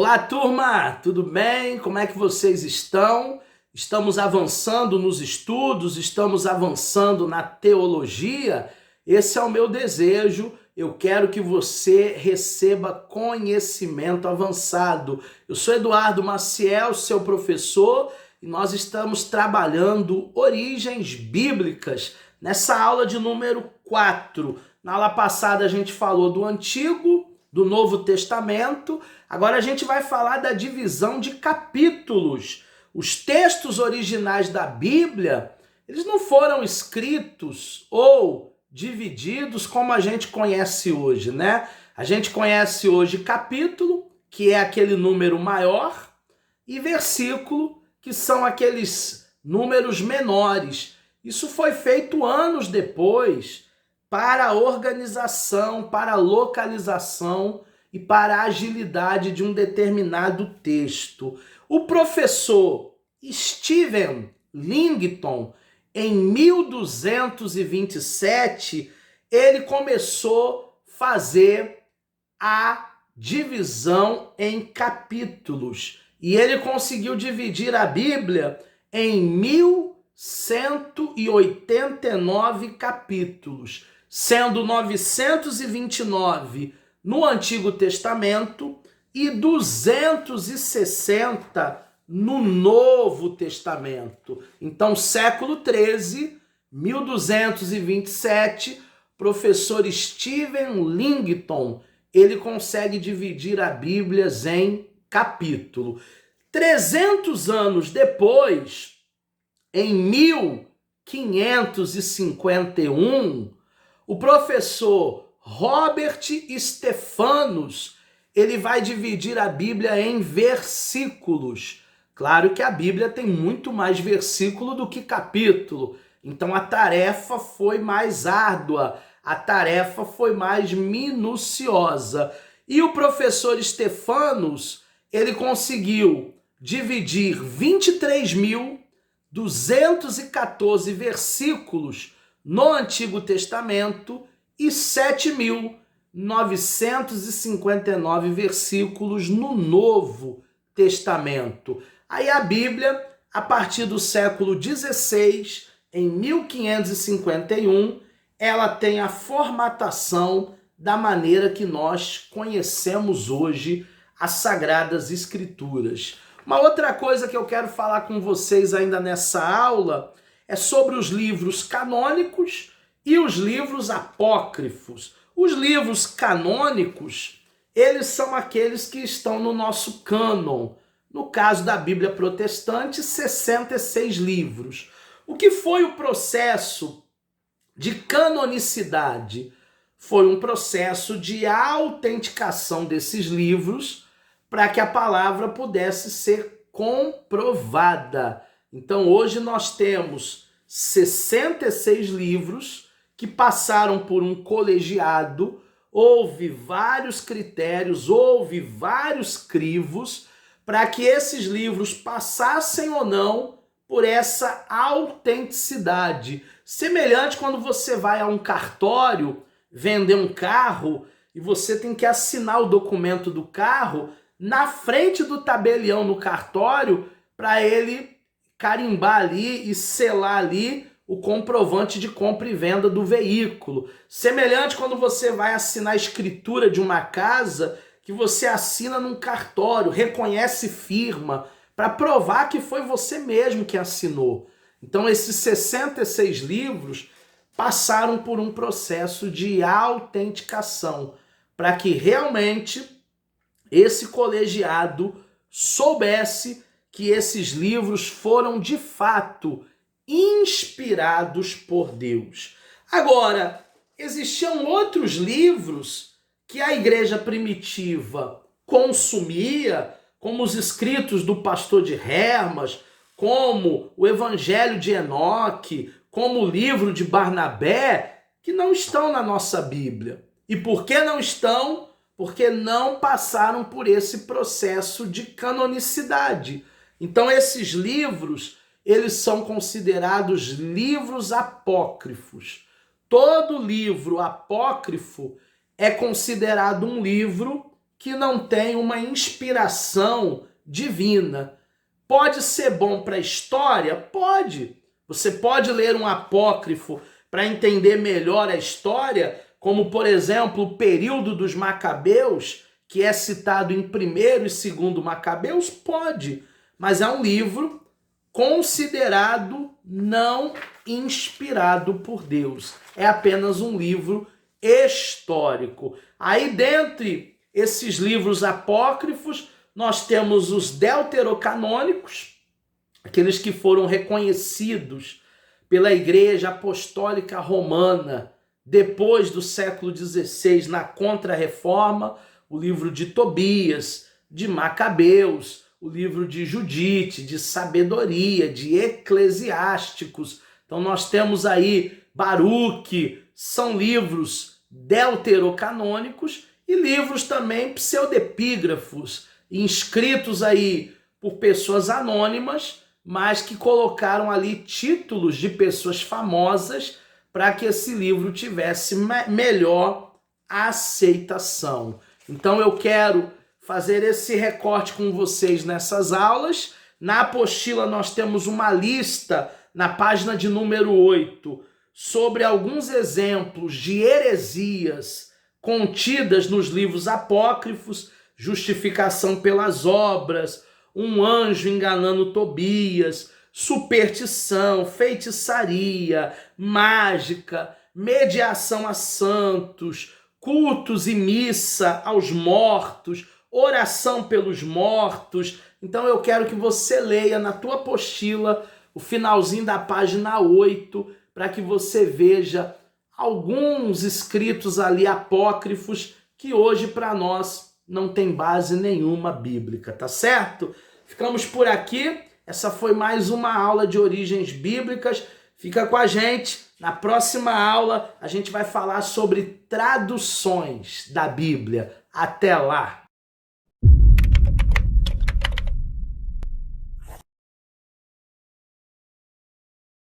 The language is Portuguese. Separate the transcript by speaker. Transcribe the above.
Speaker 1: Olá, turma! Tudo bem? Como é que vocês estão? Estamos avançando nos estudos, estamos avançando na teologia. Esse é o meu desejo. Eu quero que você receba conhecimento avançado. Eu sou Eduardo Maciel, seu professor, e nós estamos trabalhando origens bíblicas nessa aula de número 4. Na aula passada a gente falou do Antigo, do Novo Testamento. Agora a gente vai falar da divisão de capítulos. Os textos originais da Bíblia, eles não foram escritos ou divididos como a gente conhece hoje, né? A gente conhece hoje capítulo, que é aquele número maior, e versículo, que são aqueles números menores. Isso foi feito anos depois para a organização, para a localização e para a agilidade de um determinado texto. O professor Stephen Langton, em 1227, ele começou a fazer a divisão em capítulos. E ele conseguiu dividir a Bíblia em 1189 capítulos, sendo 929 no Antigo Testamento e 260 no Novo Testamento. Então, século XIII, 1227, professor Stephen Langton, ele consegue dividir a Bíblia em capítulo. 300 anos depois, em 1551, o professor Robert Stephanus, ele vai dividir a Bíblia em versículos. Claro que a Bíblia tem muito mais versículo do que capítulo, então a tarefa foi mais árdua, a tarefa foi mais minuciosa. E o professor Stephanus, ele conseguiu dividir 23.214 versículos no Antigo Testamento e 7.959 versículos no Novo Testamento. Aí a Bíblia, a partir do século XVI, em 1551, ela tem a formatação da maneira que nós conhecemos hoje as Sagradas Escrituras. Uma outra coisa que eu quero falar com vocês ainda nessa aula é sobre os livros canônicos e os livros apócrifos. Os livros canônicos, eles são aqueles que estão no nosso cânon. No caso da Bíblia protestante, 66 livros. O que foi o processo de canonicidade? Foi um processo de autenticação desses livros para que a palavra pudesse ser comprovada. Então hoje nós temos 66 livros que passaram por um colegiado, houve vários critérios, houve vários crivos para que esses livros passassem ou não por essa autenticidade. Semelhante quando você vai a um cartório vender um carro e você tem que assinar o documento do carro na frente do tabelião no cartório para ele carimbar ali e selar ali o comprovante de compra e venda do veículo. Semelhante quando você vai assinar a escritura de uma casa, que você assina num cartório, reconhece firma, para provar que foi você mesmo que assinou. Então esses 66 livros passaram por um processo de autenticação, para que realmente esse colegiado soubesse que esses livros foram de fato inspirados por Deus. Agora, existiam outros livros que a igreja primitiva consumia, como os escritos do pastor de Hermas, como o Evangelho de Enoque, como o livro de Barnabé, que não estão na nossa Bíblia. E por que não estão? Porque não passaram por esse processo de canonicidade. Então esses livros, eles são considerados livros apócrifos. Todo livro apócrifo é considerado um livro que não tem uma inspiração divina. Pode ser bom para a história? Pode. Você pode ler um apócrifo para entender melhor a história, como, por exemplo, o período dos Macabeus, que é citado em 1º e 2º Macabeus? Pode. Mas é um livro considerado não inspirado por Deus. É apenas um livro histórico. Aí, dentre esses livros apócrifos, nós temos os deuterocanônicos, aqueles que foram reconhecidos pela Igreja Apostólica Romana depois do século XVI, na Contra-Reforma, o livro de Tobias, de Macabeus, o livro de Judite, de Sabedoria, de Eclesiásticos. Então nós temos aí Baruque, são livros deuterocanônicos, e livros também pseudepígrafos, inscritos aí por pessoas anônimas, mas que colocaram ali títulos de pessoas famosas para que esse livro tivesse melhor aceitação. Então eu quero fazer esse recorte com vocês nessas aulas. Na apostila nós temos uma lista, na página de número 8, sobre alguns exemplos de heresias contidas nos livros apócrifos: justificação pelas obras, um anjo enganando Tobias, superstição, feitiçaria, mágica, mediação a santos, cultos e missa aos mortos, oração pelos mortos. Então eu quero que você leia na tua apostila o finalzinho da página 8, para que você veja alguns escritos ali apócrifos que hoje para nós não tem base nenhuma bíblica, tá certo? Ficamos por aqui. Essa foi mais uma aula de origens bíblicas. Fica com a gente. Na próxima aula a gente vai falar sobre traduções da Bíblia. Até lá!